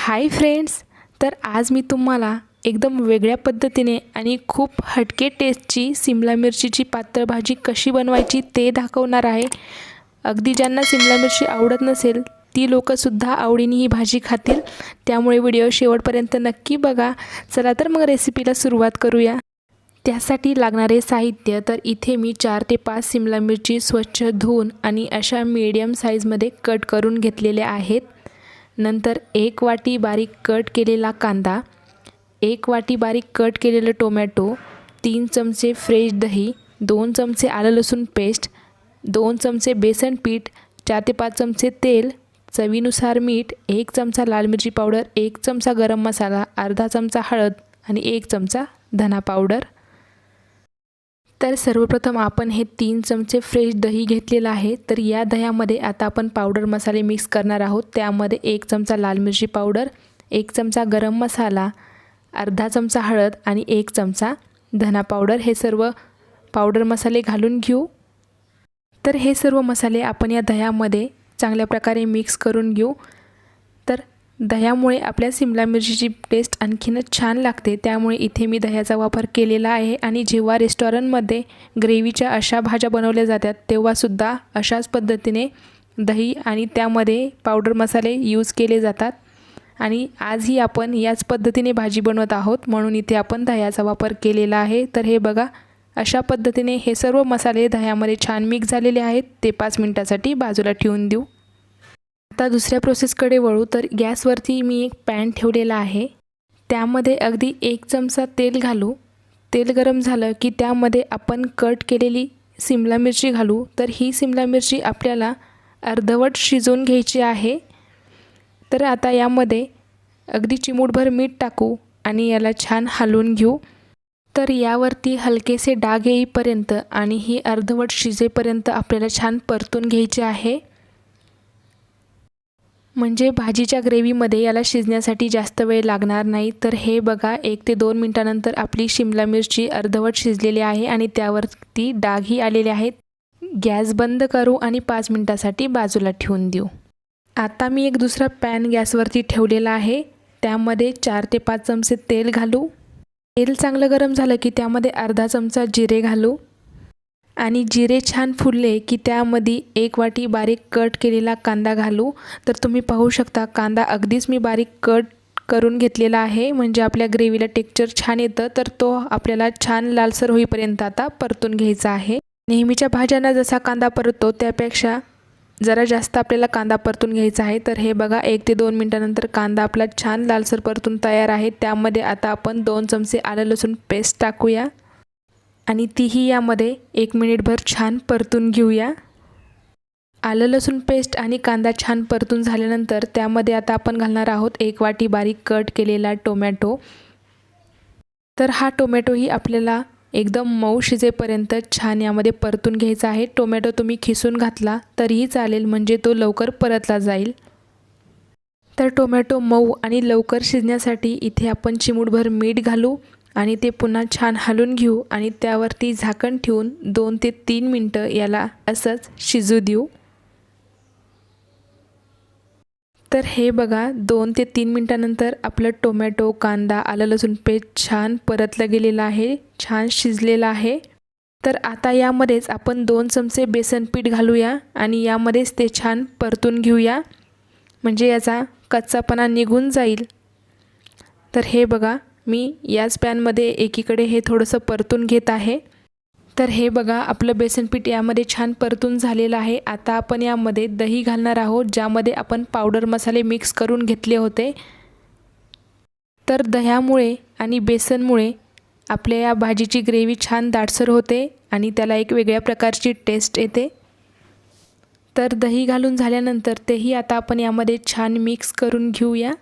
Hi friends, तर आज मी तुम्हाला एकदम वेगळ्या पद्धतीने आणि खूप हटके टेस्टची सिमला मिरचीची पातळ भाजी कशी बनवायची ते दाखवणार आहे। अगदी ज्यांना सिमला मिरची आवडत नसेल ती लोकंसुद्धा आवडीने ही भाजी खातील, त्यामुळे व्हिडिओ शेवटपर्यंत नक्की बघा। चला तर मग रेसिपीला सुरुवात करूया। त्यासाठी लागणारे साहित्य, तर इथे मी 4 ते 5 सिमला मिरची स्वच्छ धुवून आणि अशा मीडियम साईजमध्ये कट करून घेतलेल्या आहेत। नंतर 1 वाटी बारीक कट केलेला कांदा, 1 वाटी बारीक कट केलेलं टोमॅटो, 3 चमचे फ्रेश दही, 2 चमचे आलं लसूण पेस्ट, 2 चमचे बेसन पीठ, 4 ते 5 चमचे तेल, चवीनुसार मीठ, 1 चमचा लाल मिरची पावडर, 1 चमचा गरम मसाला, अर्धा चमचा हळद आणि 1 चमचा धना पावडर। तर सर्वप्रथम आपण हे 3 चमचे फ्रेश दही घेतलेलं आहे। तर या दह्यामध्ये आता आपण पावडर मसाले मिक्स करणार आहोत। त्यामध्ये 1 चमचा लाल मिरची पावडर, 1 चमचा गरम मसाला, अर्धा चमचा हळद आणि 1 चमचा धना पावडर, हे सर्व पावडर मसाले घालून घेऊ। तर हे सर्व मसाले आपण या दह्यामध्ये चांगल्या प्रकारे मिक्स करून घेऊ। तर दह्यामुळे आपल्या सिमला मिरचीची टेस्ट आणखीनच छान लागते, त्यामुळे इथे मी दह्याचा वापर केलेला आहे। आणि जेव्हा रेस्टॉरंटमध्ये ग्रेव्हीच्या अशा भाज्या बनवल्या जातात तेव्हासुद्धा अशाच पद्धतीने दही आणि त्यामध्ये पावडर मसाले यूज केले जातात। आणि आजही आपण याच पद्धतीने भाजी बनवत आहोत, म्हणून इथे आपण दह्याचा वापर केलेला आहे। तर हे बघा, अशा पद्धतीने हे सर्व मसाले दह्यामध्ये छान मिक्स झालेले आहेत। ते 5 मिनिटांसाठी बाजूला ठेवून देऊ। आता दुसऱ्या प्रोसेसकडे वळू। तर गॅसवरती मी एक पॅन ठेवलेला आहे, त्यामध्ये अगदी 1 चमचा तेल घालू। तेल गरम झालं की त्यामध्ये आपण कट केलेली सिमला मिरची घालू। तर ही सिमला मिरची आपल्याला अर्धवट शिजवून घ्यायची आहे। तर आता यामध्ये अगदी चिमूटभर मीठ टाकू आणि याला छान हलवून घेऊ। तर यावरती हलकेसे डाग येईपर्यंत आणि ही अर्धवट शिजेपर्यंत आपल्याला छान परतून घ्यायचे आहे, म्हणजे भाजीच्या ग्रेव्हीमध्ये याला शिजण्यासाठी जास्त वेळ लागणार नाही। तर हे बघा, 1 ते 2 मिनिटांनंतर आपली शिमला मिरची अर्धवट शिजलेली आहे आणि त्यावरती डागही आलेले आहेत। गॅस बंद करू आणि 5 मिनिटांसाठी बाजूला ठेवून देऊ। आता मी एक दुसरा पॅन गॅसवरती ठेवलेला आहे, त्यामध्ये 4 ते 5 चमचे तेल घालू। तेल चांगलं गरम झालं की त्यामध्ये अर्धा चमचा जिरे घालू आणि जिरे छान फुलले की त्यामध्ये 1 वाटी बारीक कट केलेला कांदा घालू। तर तुम्ही पाहू शकता, कांदा अगदीच मी बारीक कट करून घेतलेला आहे, म्हणजे आपल्या ग्रेव्हीला टेक्स्चर छान येतं। तर तो आपल्याला छान लालसर होईपर्यंत आता परतून घ्यायचा आहे। नेहमीच्या भाज्यांना जसा कांदा परततो त्यापेक्षा जरा जास्त आपल्याला कांदा परतून घ्यायचा आहे। तर हे बघा, 1 ते 2 मिनिटांनंतर कांदा आपला छान लालसर परतून तयार आहे। त्यामध्ये आता आपण 2 चमचे आलं लसूण पेस्ट टाकूया आणि तीही यामध्ये 1 मिनिटभर छान परतून घेऊया। आलं लसूण पेस्ट आणि कांदा छान परतून झाल्यानंतर त्यामध्ये आता आपण घालणार आहोत 1 वाटी बारीक कट केलेला टोमॅटो। तर हा टोमॅटोही आपल्याला एकदम मऊ शिजेपर्यंत छान यामध्ये परतून घ्यायचा आहे। टोमॅटो तुम्ही खिसून घातला तरीही चालेल, म्हणजे तो लवकर परतला जाईल। तर टोमॅटो मऊ आणि लवकर शिजण्यासाठी इथे आपण चिमूटभर मीठ घालू आणि ते पुन्हा छान हलवून घेऊ आणि त्यावरती झाकण ठेवून 2 ते 3 मिनिटं याला असंच शिजू देऊ। तर हे बघा, 2 ते 3 मिनिटांनंतर आपलं टोमॅटो, कांदा, आलं लसूण पेस्ट छान परतलं गेलेलं आहे, छान शिजलेलं आहे। तर आता यामध्येच आपण 2 चमचे बेसन पीठ घालूया आणि यामध्येच ते छान परतून घेऊया, म्हणजे याचा कच्चापणा निघून जाईल। तर हे बघा, मी याच पॅनमध्ये एकीकडे हे थोडंसं परतून घेत आहे। तर हे बघा, आपलं बेसन पीठ यामध्ये छान परतून झालेलं आहे। आता आपण यामध्ये दही घालणार आहोत, ज्यामध्ये आपण पावडर मसाले मिक्स करून घेतले होते। तर दह्यामुळे आणि बेसनमुळे आपल्या या भाजीची ग्रेव्ही छान दाटसर होते आणि त्याला एक वेगळ्या प्रकारची टेस्ट येते। तर दही घालून झाल्यानंतर तेही आता आपण यामध्ये छान मिक्स करून घेऊया।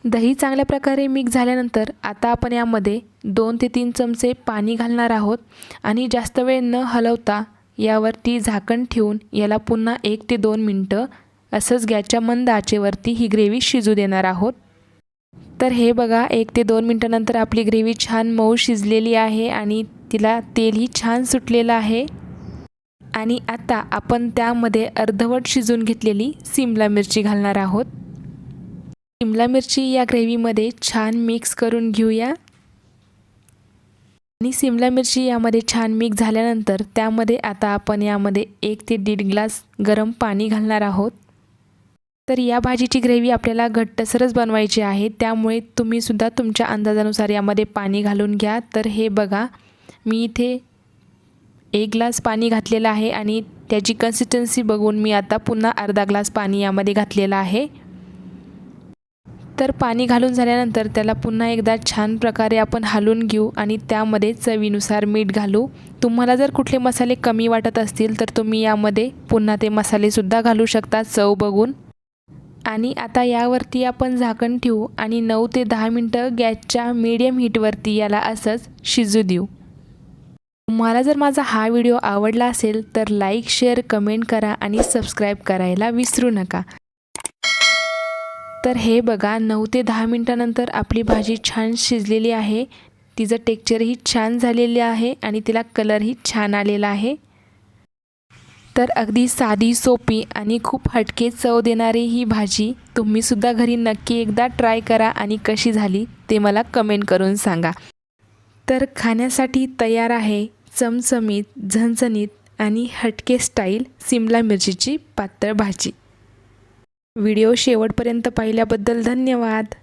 दही चांगल्या प्रकारे मिक्स झाल्यानंतर आता आपण यामध्ये 2 ते 3 चमचे पाणी घालणार आहोत आणि जास्त वेळ न हलवता यावरती झाकण ठेवून याला पुन्हा 1 ते 2 मिनिटं असंच गॅसच्या मंद आचेवरती ही ग्रेव्ही शिजू देणार आहोत। तर हे बघा, 1 ते 2 मिनिटांनंतर आपली ग्रेव्ही छान मऊ शिजलेली आहे आणि तिला तेलही छान सुटलेलं आहे। आणि आता आपण त्यामध्ये अर्धवट शिजून घेतलेली सिमला मिरची घालणार आहोत। शिमला मिरची या ग्रेव्हीमध्ये छान मिक्स करून घेऊया आणि शिमला मिरची यामध्ये छान मिक्स झाल्यानंतर त्यामध्ये आता आपण यामध्ये 1 ते 1.5 ग्लास गरम पाणी घालणार आहोत। तर या भाजीची ग्रेव्ही आपल्याला घट्टसरच बनवायची आहे, त्यामुळे तुम्ही सुद्धा तुमच्या अंदाजानुसार यामध्ये पाणी घालून घ्या। तर हे बघा, मी इथे 1 ग्लास पाणी घातलेलं आहे आणि त्याची कन्सिस्टन्सी बघून मी आता पुन्हा अर्धा ग्लास पाणी यामध्ये घातलेलं आहे। तर पाणी घालून झाल्यानंतर त्याला पुन्हा एकदा छान प्रकारे आपण हलवून घेऊ आणि त्यामध्ये चवीनुसार मीठ घालू। तुम्हाला जर कुठले मसाले कमी वाटत असतील तर तुम्ही यामध्ये पुन्हा ते मसालेसुद्धा घालू शकता चव बघून। आणि आता यावरती आपण झाकण ठेवू आणि 9 ते 10 मिनटं गॅसच्या मीडियम हीटवरती याला असंच शिजू देऊ। तुम्हाला जर माझा हा व्हिडिओ आवडला असेल तर लाईक, शेअर, कमेंट करा आणि सबस्क्राईब करायला विसरू नका। तर हे बघा, 9 ते 10 मिनटानंतर आपली भाजी छान शिजलेली आहे। तिचं टेक्स्चरही छान झालेलं आहे आणि तिला कलरही छान आलेला आहे। तर अगदी साधी, सोपी आणि खूप हटके चव देणारी ही भाजी तुम्हीसुद्धा घरी नक्की एकदा ट्राय करा आणि कशी झाली ते मला कमेंट करून सांगा। तर खाण्यासाठी तयार आहे चमचमीत, झणझणीत आणि हटके स्टाईल शिमला मिरचीची पातळ भाजी। व्हिडिओ शेवटपर्यंत पाहिल्याबद्दल धन्यवाद।